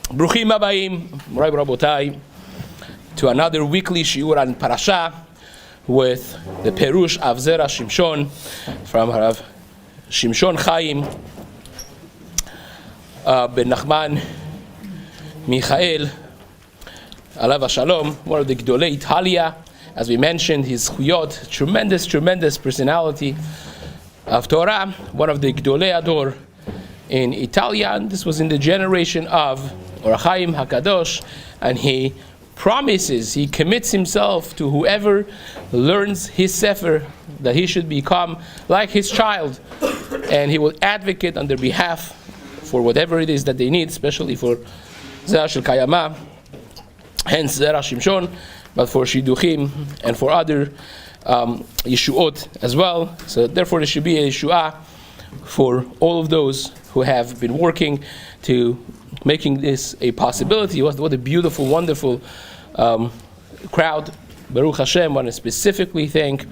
Bruchim Abayim, Morai Rabotai, to another weekly shiur on Parashat with the Perush of Zera Shimshon from HaRav Shimshon Chaim Ben Nachman Michael Alav Shalom, one of the Gdolei Italia. As we mentioned, his chuyot, tremendous personality of Torah, one of the Gdolei Ador in Italia. And this was in the generation of Rabbi Chaim HaKadosh, and he promises, he commits himself to whoever learns his sefer that he should become like his child, and he will advocate on their behalf for whatever it is that they need, especially for Zera Shel Kayama, hence Zera Shimshon, but for Shidduchim and for other Yeshuot as well. So therefore there should be a Yeshua for all of those who have been working to making this a possibility. What a beautiful, wonderful crowd. Baruch Hashem. I want to specifically thank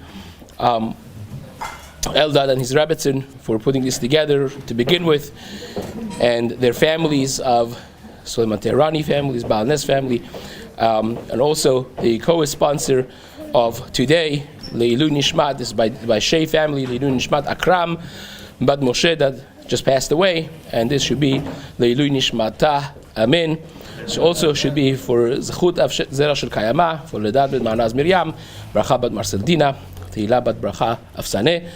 Eldad and his Rebbetzin for putting this together to begin with, and their families of Suleiman Teherani families, Baal Nes family, and also the co-sponsor of today, Leilu Nishmat. This is by Shea family, Leilu Nishmat Akram Bad Moshe, that just passed away, and this should be Leilu Nishmata, Amen. So also should be for Zechut of Zera Shel Kayama, for Ledad Ben Manaz Miriam, Bracha Bat Marcel Dina, Tehila Bat Bracha Afsaneh,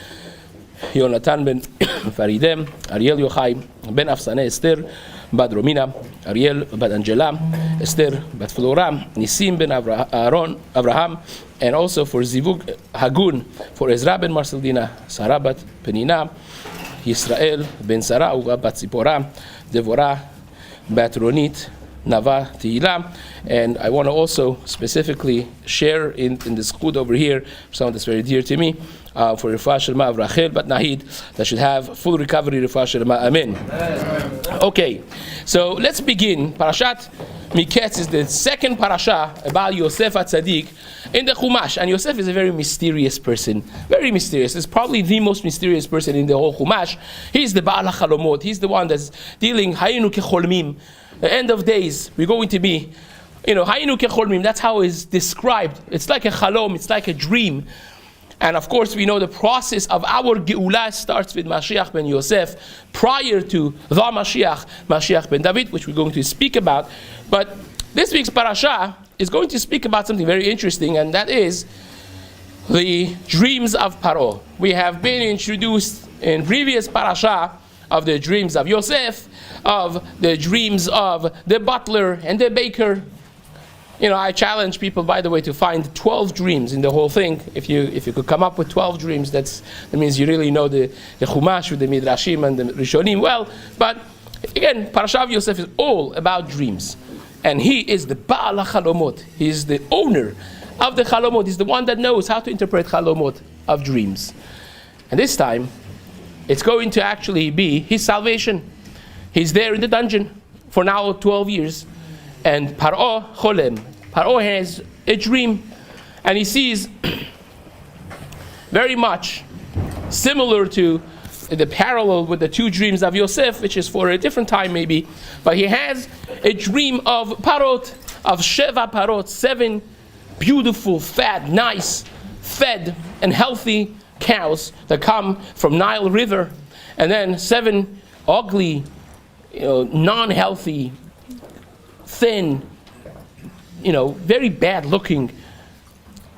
Yonatan Ben Faridem, Ariel Yochai Ben Afsaneh Esther Bat Romina, Ariel Bat Angela, Esther Bat Flora, Nisim Ben Abraham, and also for Zivug Hagun, for Ezra Ben Marcel Dina, Sarah Bat Penina, Yisrael Ben Sarah Uga Bat Zipporah, Devorah Bat Ronit, Nava Tehila. And I want to also specifically share in the skud over here, someone that's very dear to me, for Refuah Shelema of Rachel Bat Nahid, that should have full recovery, Refuah Shelema, Amen. Okay, so let's begin. Parashat Miketz is the second parasha about Yosef HaTzadik in the Chumash, and Yosef is a very mysterious person, very mysterious. He's probably the most mysterious person in the whole Chumash. He's the Baal HaChalomot. He's the one that's dealing Hayinu Kecholmim. The end of days, we're going to be, Hayinu Kecholmim. That's how it's described. It's like a chalom. It's like a dream. And of course, we know the process of our Geulah starts with Mashiach ben Yosef, prior to the Mashiach ben David, which we're going to speak about. But this week's parasha is going to speak about something very interesting, and that is the dreams of Paro. We have been introduced in previous parasha of the dreams of Yosef, of the dreams of the butler and the baker. I challenge people, by the way, to find 12 dreams in the whole thing. If you could come up with 12 dreams, that means you really know the Chumash with the Midrashim and the Rishonim well. But again, Parashat Yosef is all about dreams. And he is the Baal HaChalomot. He is the owner of the Chalomot. He's the one that knows how to interpret Chalomot of dreams. And this time, it's going to actually be his salvation. He's there in the dungeon for now 12 years. And Paro Cholem. Paro has a dream, and he sees very much similar to the parallel with the two dreams of Yosef, which is for a different time maybe. But he has a dream of Parot, of Sheva Parot, 7 beautiful, fat, nice, fed and healthy cows that come from Nile River, and then 7 ugly, non-healthy, thin, very bad looking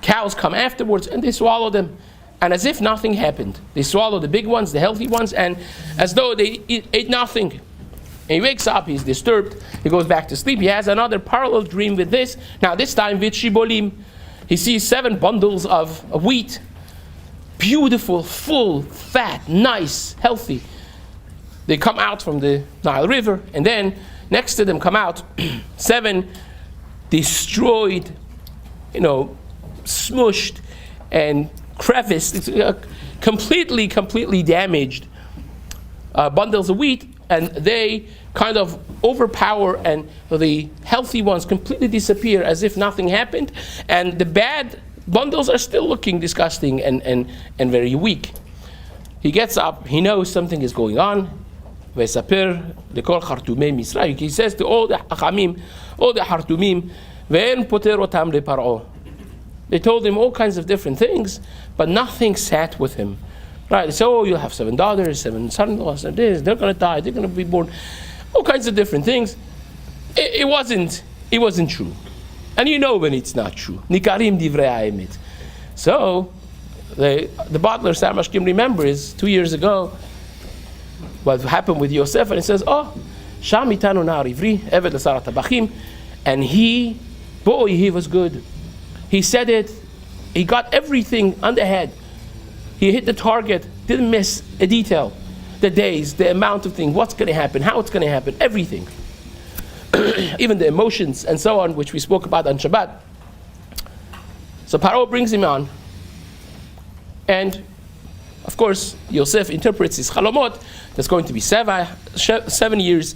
cows come afterwards, and they swallow them. And as if nothing happened, they swallow the big ones, the healthy ones, and as though they ate nothing. And he wakes up, he's disturbed, he goes back to sleep. He has another parallel dream with this. Now this time with Shibolim. He sees 7 bundles of wheat. Beautiful, full, fat, nice, healthy. They come out from the Nile River, and then next to them come out 7 destroyed, smushed and creviced, completely damaged bundles of wheat, and they kind of overpower, and the healthy ones completely disappear as if nothing happened, and the bad bundles are still looking disgusting and very weak. He gets up, he knows something is going on, Vesaper lekol chartumei Misrael. He says to all the Hachamim, all the Hartumim, ve'en poter otam leParo. They told him all kinds of different things, but nothing sat with him. Right? They said, oh, you'll have 7 daughters, 7 sons-in-laws, they're going to die, they're going to be born. All kinds of different things. It wasn't true. And you know when it's not true. Nikarim divrei ha'emet. So, the butler, Sam Ashkim, remembers 2 years ago what happened with Yosef, and it says, oh, Sham itanu na'ar ivri, eved l'sarat tabachim, and he was good. He said it, he got everything on the head. He hit the target, didn't miss a detail. The days, the amount of things, what's going to happen, how it's going to happen, everything. Even the emotions and so on, which we spoke about on Shabbat. So Paro brings him on. And, of course, Yosef interprets his chalomot. There's going to be 7 years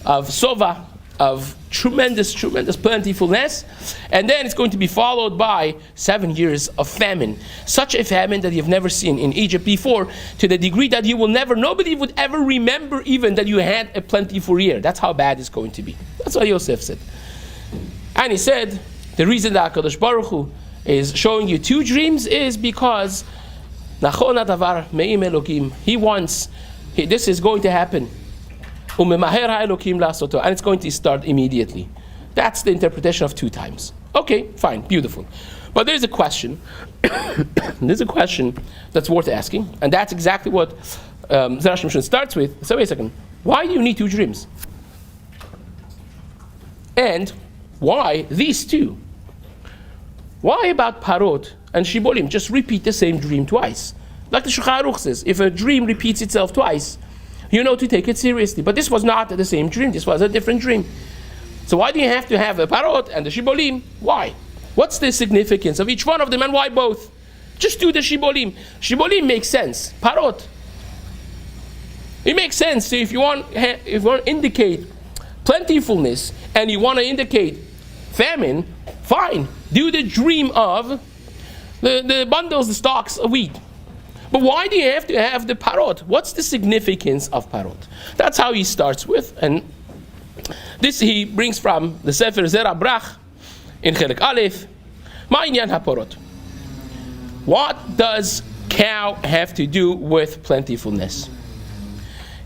of sova, of tremendous plentifulness, and then it's going to be followed by 7 years of famine. Such a famine that you've never seen in Egypt before, to the degree that nobody would ever remember even that you had a plentiful year. That's how bad it's going to be. That's what Yosef said. And he said, the reason that HaKadosh Baruch Hu is showing you 2 dreams is because Nachon hadavar me'im Elokim. He wants, this is going to happen. And it's going to start immediately. That's the interpretation of 2 times. Okay, fine, beautiful. But there's a question. There's a question that's worth asking, and that's exactly what Zera Shimshon starts with. So wait a second. Why do you need 2 dreams? And why these 2? Why about Parot and Shibolim? Just repeat the same dream twice. Like the Shulchan Aruch says, if a dream repeats itself twice, you know to take it seriously. But this was not the same dream. This was a different dream. So why do you have to have the Parot and the Shibolim? Why? What's the significance of each one of them, and why both? Just do the Shibolim. Shibolim makes sense. Parot, it makes sense. So if you want to indicate plentifulness and you want to indicate famine, fine. Do the dream of the bundles, the stalks of wheat. But why do you have to have the Parot? What's the significance of Parot? That's how he starts with, and this he brings from the Sefer Zera Brach in Chelek Aleph. Ma'inyan HaParot. What does cow have to do with plentifulness?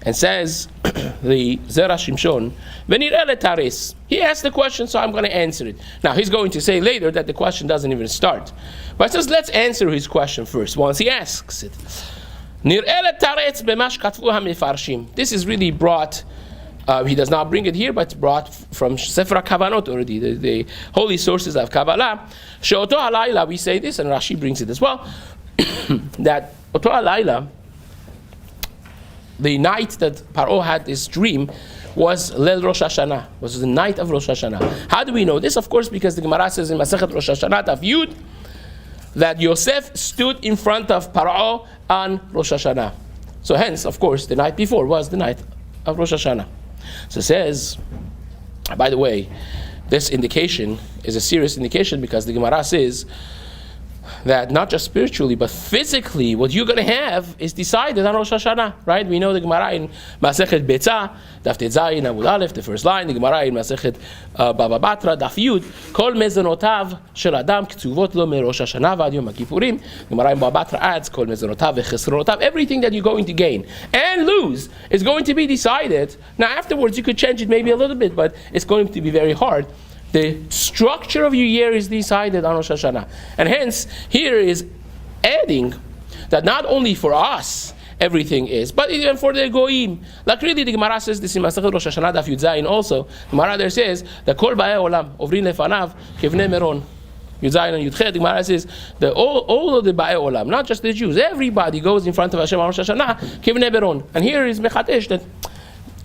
And says the Zera Shimshon, Venir'eh letares. He asked the question, so I'm going to answer it. Now he's going to say later that the question doesn't even start. But he says, let's answer his question first, once he asks it. Nir'eh letares b'mash katvu ha'mefarshim. This is really brought, he does not bring it here, but it's brought from Sefer HaKavanot already, the holy sources of Kabbalah. She'oto halayla, we say this, and Rashi brings it as well, that oto halayla, the night that Paro had this dream, was Leil Rosh Hashanah, was the night of Rosh Hashanah. How do we know this? Of course, because the Gemara says in Masechet Rosh Hashanah Daf Yud that Yosef stood in front of Paro on Rosh Hashanah. So hence, of course, the night before was the night of Rosh Hashanah. So it says, by the way, this indication is a serious indication, because the Gemara says that not just spiritually, but physically, what you're going to have is decided on Rosh Hashanah, right? We know the Gemara in Masechet Betzah, Daf Tetzayin Amud Aleph, the first line, the Gemara in Masechet Baba Batra, Daf Yud, Kol mezonotav shel Adam k'tzuvot lo meRosh Hashanah v'ad Yom HaKippurim. Gemara in Baba Batra adds, Kol mezonotav v'chesronotav, everything that you're going to gain and lose is going to be decided. Now afterwards, you could change it maybe a little bit, but it's going to be very hard. The structure of your year is decided on Rosh Hashanah. And hence, here is adding that not only for us everything is, but even for the Goyim. Like really, the Gemara says this in Masechet Rosh Hashanah Daf Yud Zayin also. The Gemara there says, the Kol Ba'ei Olam, Ovrin Lefanav, Kevnei Meron. Yud Zayin and Yud Chet, the Gemara says, all of the Ba'ei Olam, not just the Jews, everybody goes in front of Hashem on Rosh Hashanah, Kevnei Meron. And here is Mechatesh, that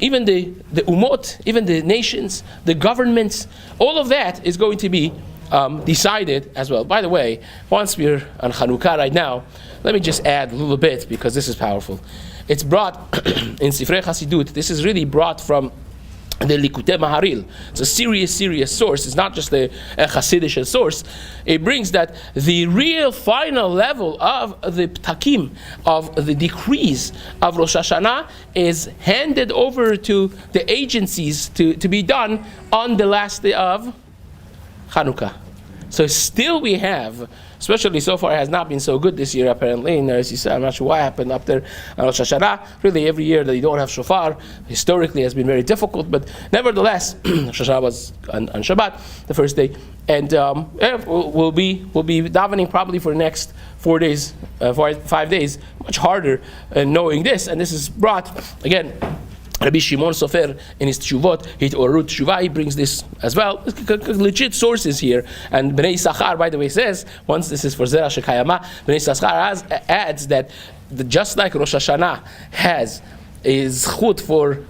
even the umot, even the nations, the governments, all of that is going to be decided as well. By the way, once we're on Chanukah right now, let me just add a little bit, because this is powerful. It's brought in Sifrei Hasidut. This is really brought from the Likutei Maharil. It's a serious source. It's not just a Hasidic source. It brings that the real final level of the ptakim, of the decrees of Rosh Hashanah, is handed over to the agencies to be done on the last day of Chanukah. So still we have, especially so far, it has not been so good this year apparently in Eretz Yisrael. I'm not sure what happened up there on Rosh Hashanah. Really, every year that you don't have shofar, historically has been very difficult, but nevertheless, Rosh Hashanah was on Shabbat, the first day, and we'll be davening probably for the next 4 days, 5 days, much harder knowing this, and this is brought, again, Rabbi Shimon Sofer in his Tshuvot, Orut Tshuvah, he brings this as well. Legit sources here. And Bnei Yisachar, by the way, says, once this is for Zera Shekayama, Bnei Yisachar adds that just like Rosh Hashanah has a zchut for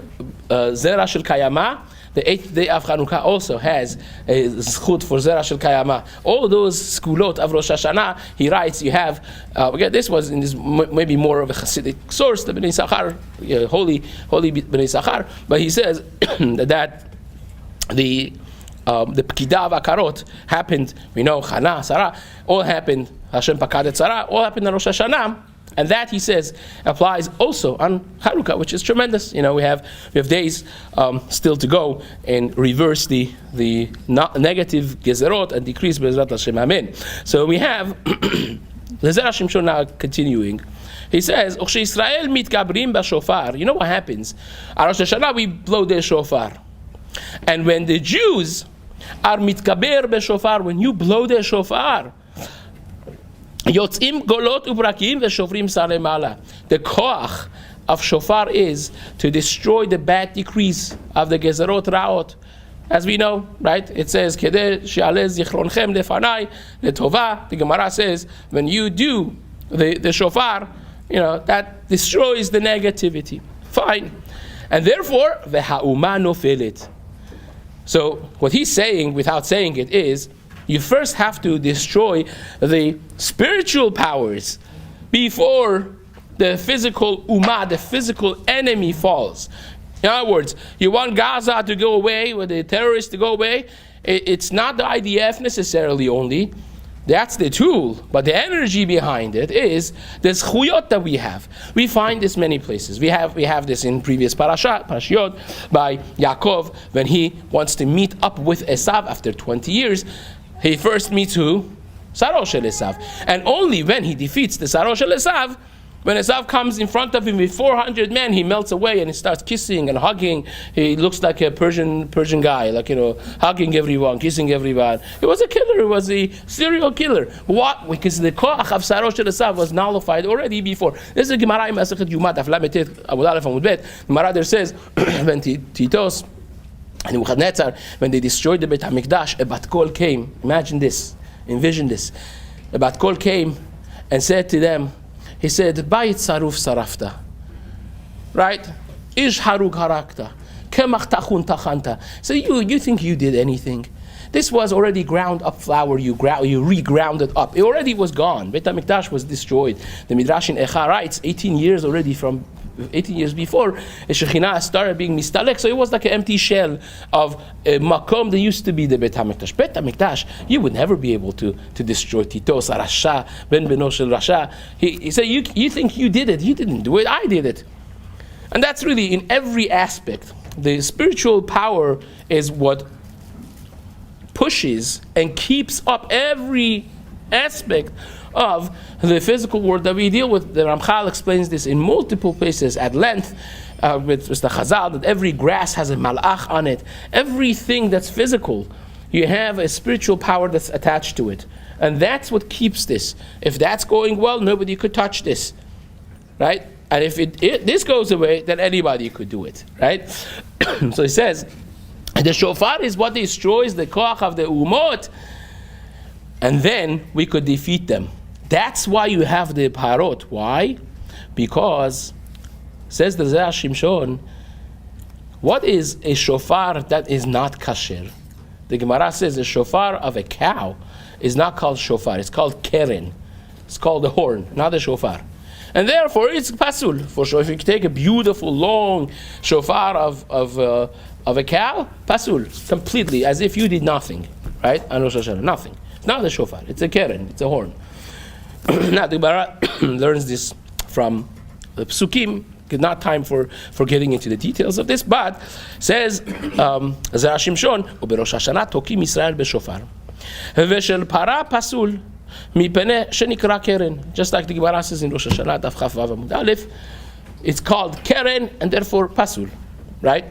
Zera Shel Kayama, the 8th day of Chanukah also has a zchut for Zera Shel Kayama. All those skulot of Rosh Hashanah, he writes, you have, again, this was in this maybe more of a Hasidic source, the Bnei Yisachar, holy Bnei Yisachar, but he says that the Pkidah Akarot happened, we know, Chana, Sarah, all happened, Hashem Pakadet Sarah, all happened in Rosh Hashanah. And that, he says, applies also on Chanukah, which is tremendous. You know, we have days still to go and reverse the negative gezerot and decrease Be'ezrat Hashem. Amen. So we have the Zera Shimshon now continuing. He says, Yisrael mitgabrim b'shofar. You know what happens? At Rosh Hashanah we blow the shofar, and when the Jews are mitgaber b'shofar, when you blow the shofar, Yotzim golot ubrakim v'shofrim salemala. The koach of shofar is to destroy the bad decrees of the gezerot raot. As we know, right? It says, Kedeh she'aleh zichronchem lefanai letova. The Gemara says, when you do the shofar, you know, that destroys the negativity. Fine. And therefore, v'ha'uma nofelet. So, what he's saying, without saying it, is, you first have to destroy the spiritual powers before the physical ummah, the physical enemy, falls. In other words, you want Gaza to go away, or the terrorists to go away. It's not the IDF necessarily only. That's the tool, but the energy behind it is the zchuyot that we have. We find this many places. We have this in previous Parashat by Yaakov, when he wants to meet up with Esav after 20 years. He first meets who? Saro shel Esav. And only when he defeats the Saro shel Esav, when Esav comes in front of him with 400 men, he melts away and he starts kissing and hugging. He looks like a Persian guy, like, you know, hugging everyone, kissing everyone. He was a killer. He was a serial killer. What? Because the koach of Saro shel Esav was nullified already before. This is Gemara in Masechet Yumat, Daf Lamed Tet, Amud Aleph Amud Bet. Gemara there says, when Titos and Nebuchadnezzar, when they destroyed the Beit HaMikdash, a Bat Kol came. Imagine this. Envision this. A Bat Kol came and said to them, he said, Bayit saruf sarafta. Right? Ish harug harakta. Kemach tachun tachanta. So you think you did anything? This was already ground up flour. You re-ground it up. It already was gone. Beit HaMikdash was destroyed. The Midrash in Echa writes, 18 years before, Shekhinah started being mistalek, so it was like an empty shell of a makom that used to be the Beit HaMikdash. Beit HaMikdash, you would never be able to destroy Titos, Rasha, Ben Beno Shel Rasha. He said, you think you did it. You didn't do it, I did it. And that's really in every aspect. The spiritual power is what pushes and keeps up every aspect of the physical world that we deal with. The Ramchal explains this in multiple places at length with the Chazal, that every grass has a malach on it. Everything that's physical, you have a spiritual power that's attached to it. And that's what keeps this. If that's going well, nobody could touch this. Right? And if this goes away, then anybody could do it. Right? So he says, the shofar is what destroys the koach of the umot, and then we could defeat them. That's why you have the parot. Why? Because, says the Zera Shimshon, what is a shofar that is not kasher? The Gemara says a shofar of a cow is not called shofar. It's called keren. It's called the horn, not the shofar. And therefore it's pasul. For sure, if you take a beautiful long shofar of of a cow, pasul, completely, as if you did nothing, right? On Rosh Hashanah, nothing. It's not a shofar, it's a keren, it's a horn. Now the Gemara learns this from the Psukim. Not time for getting into the details of this, but says Zera Shimshon uberosh Hashanah tokim Yisrael b'shofar v'shel para pasul mipnei shenikra keren. Just like the Gemara says in Rosh Hashanah daf chaf vav amud aleph, it's called keren and therefore pasul, right?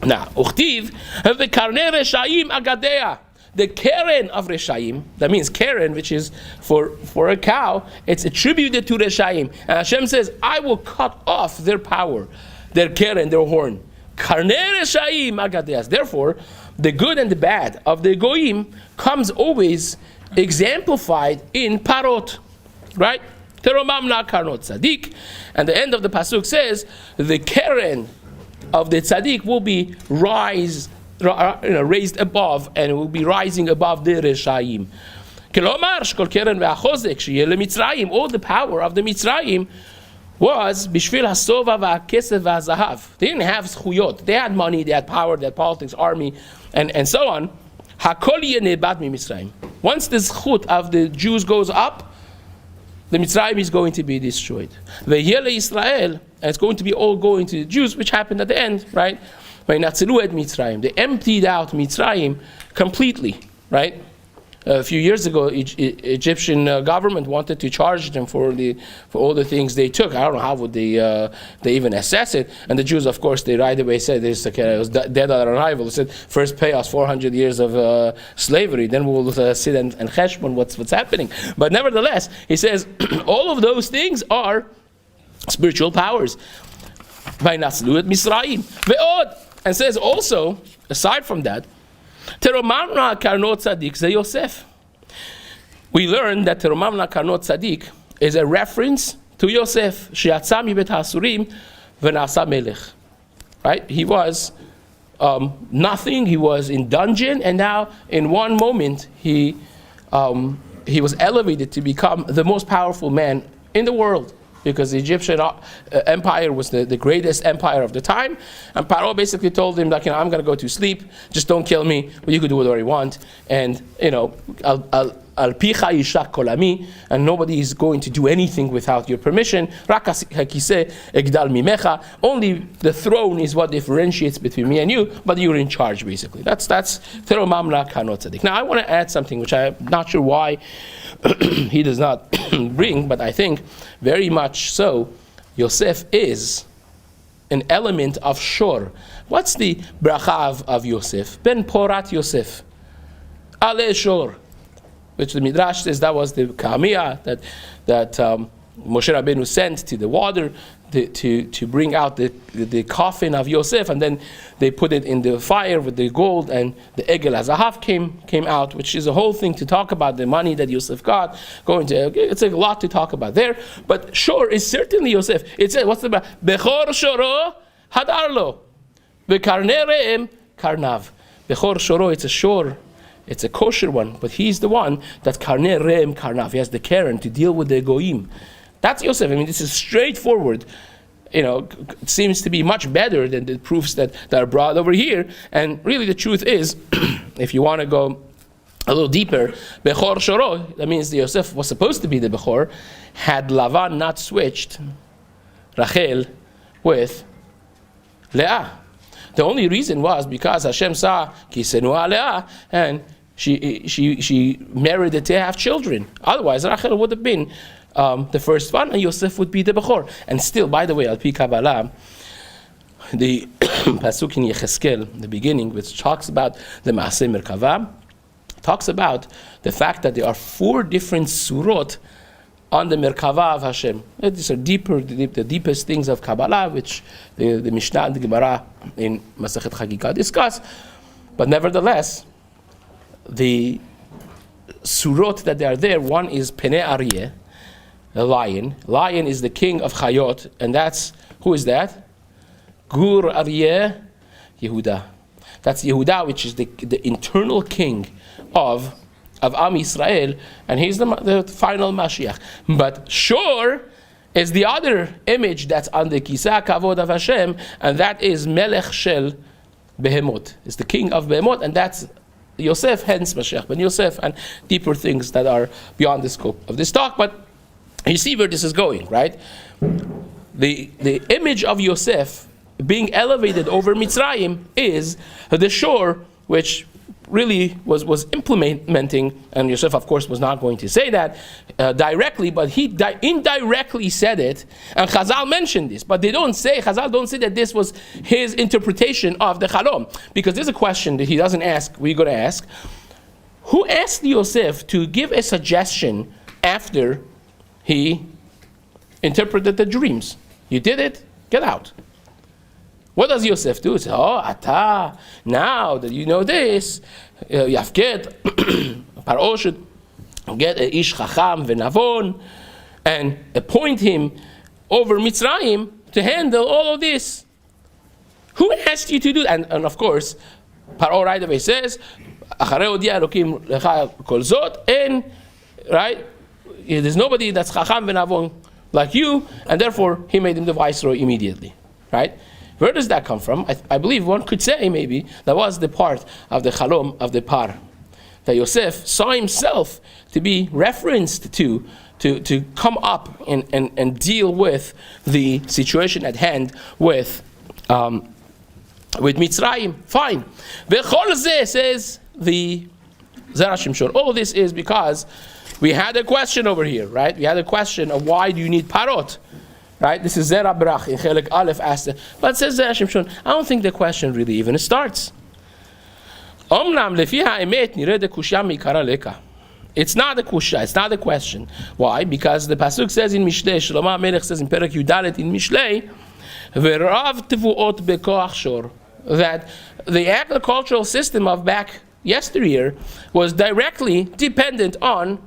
Now uchtiv v'karnei reshaim agadea. The keren of Reshaim, that means keren, which is for a cow, it's attributed to Reshaim. And Hashem says, I will cut off their power, their keren, their horn. Karnei Reshaim agadeas. Therefore, the good and the bad of the goyim comes always exemplified in parot, right? Teromamna karnot tzaddik. And the end of the pasuk says, the keren of the tzaddik will be raised above, and it will be rising above the Reshaim. All the power of the Mitzrayim was bishvil hasova va'kesef va'zahav. They didn't have zchuyot. They had money, they had power, they had politics, army, and so on. Hakol yenebad miMitzrayim. Once the zchut of the Jews goes up, the Mitzrayim is going to be destroyed. Ve'yele Yisrael, and it's going to be all going to the Jews, which happened at the end, right? They emptied out Mitzrayim completely, right? A few years ago, Egyptian government wanted to charge them for all the things they took. I don't know how would they even assess it. And the Jews, of course, they right away said it was dead on arrival. They said, first pay us 400 years of slavery, then we'll sit and cheshbon what's happening. But nevertheless, he says all of those things are spiritual powers. And says also, aside from that, Teromamna karnot tzaddik ze Yosef. We learned that Teromamna karnot tzaddik is a reference to Yosef. She'atza mibet hasurim v'nasa melech. Right? He was nothing. He was in dungeon, and now in one moment he was elevated to become the most powerful man in the world. Because the Egyptian empire was the greatest empire of the time. And Paro basically told him, like, I'm going to go to sleep, just don't kill me, but you can do whatever you want. And, al picha yishak kolami, and nobody is going to do anything without your permission. Rak hakiseh egdal mimecha. Only the throne is what differentiates between me and you, but you're in charge, basically. That's teromamna karnot tzaddik. Now, I want to add something, which I'm not sure why he does not bring, but I think very much so, Yosef is an element of shor. What's the bracha of Yosef? Ben porat Yosef. Ale shor. Which the Midrash says that was the kamiyah that Moshe Rabbeinu sent to the water to bring out the coffin of Yosef, and then they put it in the fire with the gold, and the egel hazahav came out, which is a whole thing to talk about the money that Yosef got. It's a lot to talk about there, but shor is certainly Yosef. It says, what's the bechor shoro hadarlo v'karnei re'em karnav. Bechor shoro, it's a shor. It's a kosher one, but he's the one that karnei re'em karnav. He has the keren to deal with the goyim. That's Yosef. I mean, this is straightforward. It seems to be much better than the proofs that are brought over here. And really the truth is, if you want to go a little deeper, Bechor Shoro, that means the Yosef was supposed to be the Bechor, had Lavan not switched Rachel with Leah. The only reason was because Hashem saw Kisenua Leah, and she merited to have children. Otherwise, Rachel would have been the first one, and Yosef would be the Bechor. And still, by the way, Al Pi Kabbalah, the Pasuk in Yecheskel, the beginning, which talks about the Maaseh Merkava, talks about the fact that there are 4 different surot on the Merkava of Hashem. These are the deepest things of Kabbalah, which the Mishnah and the Gemara in Masechet Chagigah discuss. But nevertheless, the surot that they are there, one is Penei Aryeh, a lion. Lion is the king of Chayot, and who is that? Gur Aryeh Yehuda. That's Yehuda, which is the internal king of Am Yisrael, and he's the final Mashiach. But Shor is the other image that's on the Kisah Kavod of Hashem, and that is Melech Shel Behemot. It's the king of Behemot, and that's Yosef, hence Mashiach ben Yosef, and deeper things that are beyond the scope of this talk. But you see where this is going, right? The image of Yosef being elevated over Mitzrayim is the shore, which really was implementing, and Yosef, of course, was not going to say that directly, but he indirectly said it, and Chazal mentioned this, but Chazal don't say that this was his interpretation of the Chalom, because there's a question that he doesn't ask, we're going to ask. Who asked Yosef to give a suggestion after he interpreted the dreams? You did it, get out. What does Yosef do? He says, Ata, now that you know this, Yafket, Paro should get a Ish Chacham v'Navon and appoint him over Mitzrayim to handle all of this. Who asked you to do that? And of course, Paro right away says, Acharei Odia Elokim Lecha Kol Zot, and right, there's nobody that's Chacham v'Navon like you, and therefore he made him the viceroy immediately, right? Where does that come from? I believe one could say maybe that was the part of the Chalom of the Par, that Yosef saw himself to be referenced to come up and deal with the situation at hand with Mitzrayim. Fine. V'chol zeh, says the Zera Shimshon. All this is because we had a question over here, right? We had a question of why do you need parot? Right? This is Zera Brach in Chelik Aleph asked it. But it says Zera Shimshon, I don't think the question really even starts. Omnam lefi ha'emet nireh kushya mikara leka. It's not a kusha, it's not a question. Why? Because the Pasuk says in Mishlei, Shlomo HaMelech says in Perek Yudalet in Mishlei, V'rav tevuot bekoach shor, that the agricultural system of back yesteryear was directly dependent on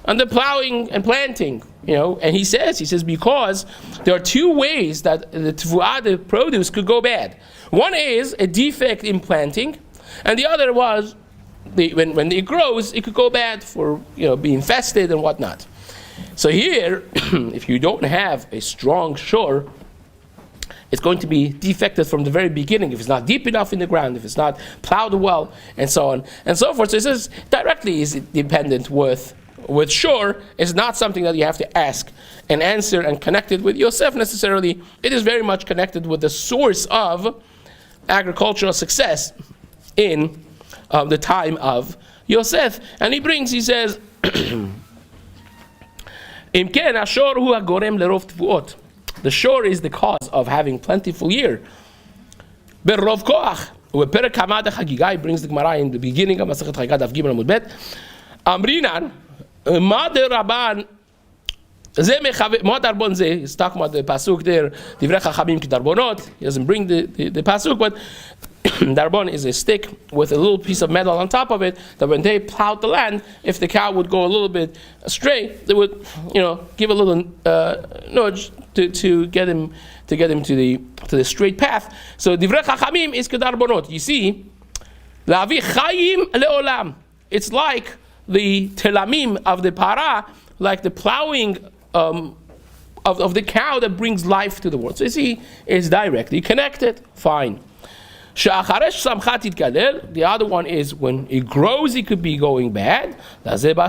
the plowing and planting, and he says because there are two ways that the tevuah, the produce, could go bad. One is a defect in planting, and the other was when it grows, it could go bad for be infested and whatnot. So here, if you don't have a strong shore, it's going to be defective from the very beginning. If it's not deep enough in the ground, if it's not plowed well, and so on and so forth. So it says directly is dependent with shore. Is not something that you have to ask and answer and connected with Yosef necessarily. It is very much connected with the source of agricultural success in the time of Yosef. And he says, the shore is the cause of having plentiful year. Berov koach. Perek Hamad Chagigai brings the Gemara in the beginning of Masechet Chagigai Daf Gimel Amud Bet. Amrinan, Mother Rabban, Modar Bonze, he's talking about the Pasuk there, Divrei Chachamim K'darbonot. He doesn't bring the Pasuk, but Darbon is a stick with a little piece of metal on top of it, that when they plowed the land, if the cow would go a little bit astray, they would, give a little nudge to get him to the straight path. So Divrei Chachamim is K'darbonot. You see, Lavi Chayim Leolam. It's like the telamim of the para, like the plowing of the cow that brings life to the world. So you see, it's directly connected. Fine. The other one is when it grows, it could be going bad. Therefore,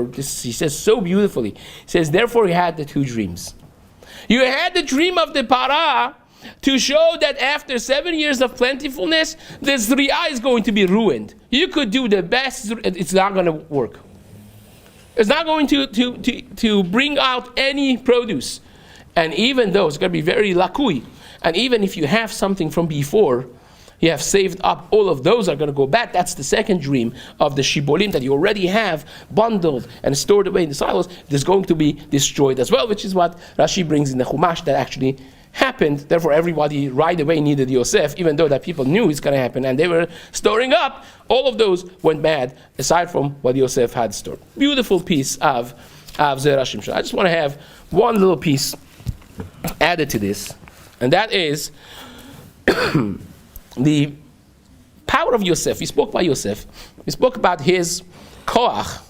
this, he says so beautifully, he says, therefore he had the two dreams. You had the dream of the para to show that after 7 years of plentifulness, the zri'ah is going to be ruined. You could do the best, it's not going to work. It's not going to bring out any produce. And even though it's going to be very lakui, and even if you have something from before, you have saved up, all of those are going to go bad. That's the second dream of the shibolim that you already have bundled and stored away in the silos. There's going to be destroyed as well, which is what Rashi brings in the Chumash that actually happened. Therefore, everybody right away needed Yosef, even though that people knew it's going to happen, and they were storing up. All of those went bad, aside from what Yosef had stored. Beautiful piece of Zera Shimshon. I just want to have one little piece added to this, and that is the power of Yosef. We spoke about Yosef. We spoke about his koach,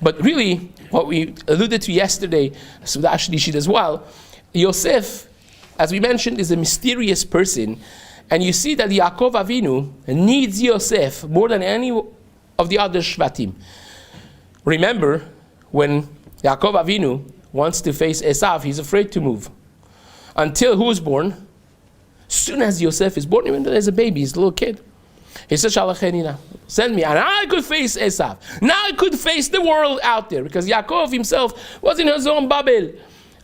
But really, what we alluded to yesterday, Suda Shlishit as well, Yosef, as we mentioned, is a mysterious person. And you see that Yaakov Avinu needs Yosef more than any of the other Shvatim. Remember, when Yaakov Avinu wants to face Esav, he's afraid to move. Until who is born? As soon as Yosef is born, even though there's a baby, he's a little kid. He says, Shalachenina, send me. And I could face Esav. Now I could face the world out there. Because Yaakov himself was in his own Babel.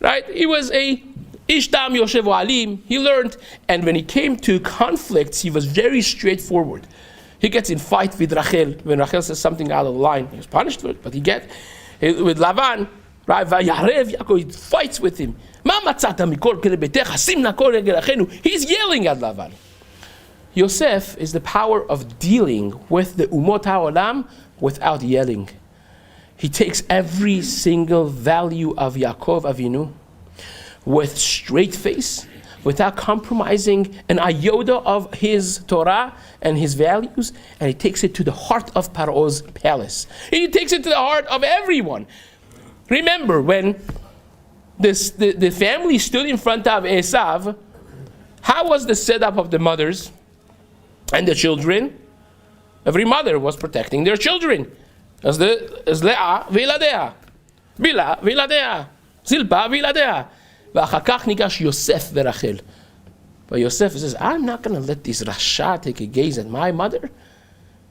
Right? He was a Ishtam Yoshev Alim. He learned. And when he came to conflicts, he was very straightforward. He gets in fight with Rachel. When Rachel says something out of line, he was punished for it. But he gets with Lavan, right? Yaakov, he fights with him. He's yelling at Lavan. Yosef is the power of dealing with the Umot HaOlam without yelling. He takes every single value of Yaakov Avinu with straight face, without compromising an iota of his Torah and his values, and he takes it to the heart of Paro's palace. He takes it to the heart of everyone. Remember, when the family stood in front of Esav, how was the setup of the mothers and the children? Every mother was protecting their children. As Leah v'iladea, Bila v'iladea, Zilpa v'iladea. V'achar kach nigash Yosef v'Rachel. But Yosef says, I'm not going to let this Rasha take a gaze at my mother.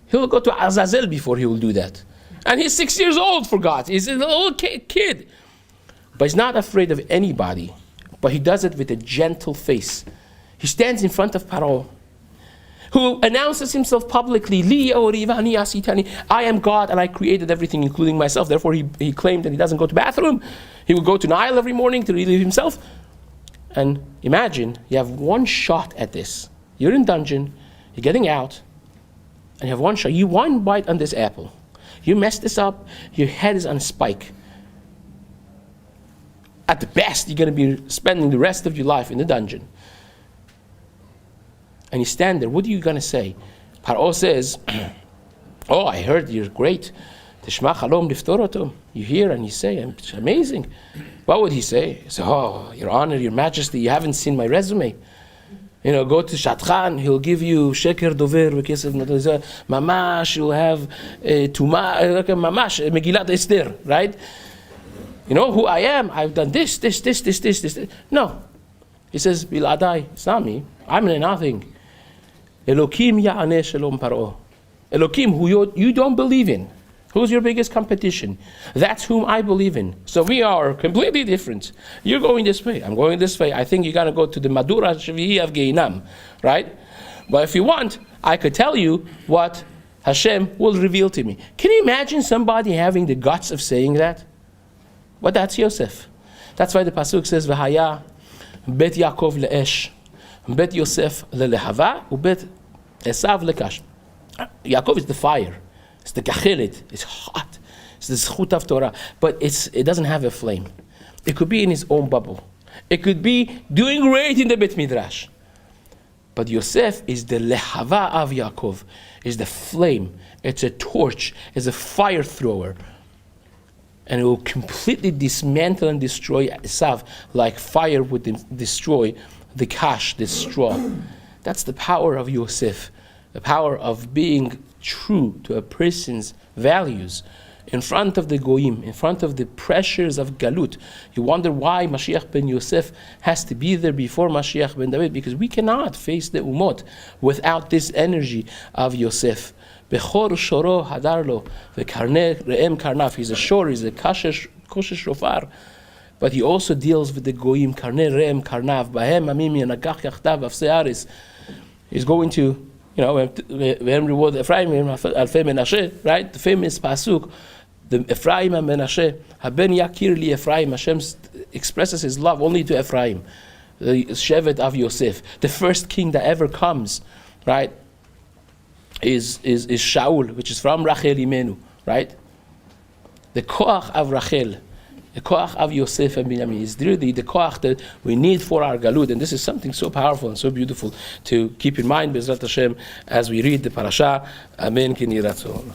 He'll go to Azazel before he will do that. And he's 6 years old, for God. He's a little kid. But he's not afraid of anybody. But he does it with a gentle face. He stands in front of Paro, who announces himself publicly, I am God and I created everything, including myself. Therefore, he claimed that he doesn't go to the bathroom. He would go to Nile every morning to relieve himself. And imagine, you have one shot at this. You're in dungeon, you're getting out, and you have one shot. You one bite on this apple. You mess this up, your head is on a spike. At the best, you're going to be spending the rest of your life in the dungeon. And you stand there, what are you going to say? Paro says, oh, I heard you're great. Tishma chalom liftoroto. You hear and you say, it's amazing. What would he say? He said, oh, your honor, your majesty, you haven't seen my resume. Go to Shatchan, he'll give you sheker dover, mamash, you'll have tuma, mamash, Megillat Esther, right? You know who I am? I've done this. No. He says, Biladai, it's not me. I'm nothing. Elokim ya'aneh shalom paro. Elokim, who you don't believe in. Who's your biggest competition? That's whom I believe in. So we are completely different. You're going this way. I'm going this way. I think you're going to go to the Madura Shvi'i of Gaon, right? But if you want, I could tell you what Hashem will reveal to me. Can you imagine somebody having the guts of saying that? But that's Yosef. That's why the Pasuk says, V'haya bet Yaakov le'esh, bet Yosef le'lehava, ubet Esav le'kash. Yaakov is the fire. It's the kachelet. It's hot. It's the zchut of Torah. But it doesn't have a flame. It could be in his own bubble. It could be doing great in the Bet Midrash. But Yosef is the lehava of Yaakov. Is the flame. It's a torch. It's a fire thrower. And it will completely dismantle and destroy Esav like fire would destroy the kash, the straw. That's the power of Yosef. The power of being true to a person's values in front of the goyim, in front of the pressures of galut. You wonder why Mashiach ben Yosef has to be there before Mashiach ben David, because we cannot face the umot without this energy of Yosef. Bechor shoro hadarlo vekarneh re'em karnaf. He's a shor, he's a kosher shofar, but he also deals with the goyim. Karneh re'em karnav bahem amim yanagach yachtav avsearis. He's going to, when reward Ephraim, Alfei Menashe, right? The famous pasuk, the Ephraim and Menashe, Haben Yakir li Ephraim. Hashem expresses his love only to Ephraim, the Shevet of Yosef. The first king that ever comes, right, is Shaul, which is from Rachel Imenu, right? The koach of Rachel, the koach of Yosef and Binyamin is really the koach that we need for our galut, and this is something so powerful and so beautiful to keep in mind, Bezrat Hashem, as we read the parasha. Amen. Ki niratzon.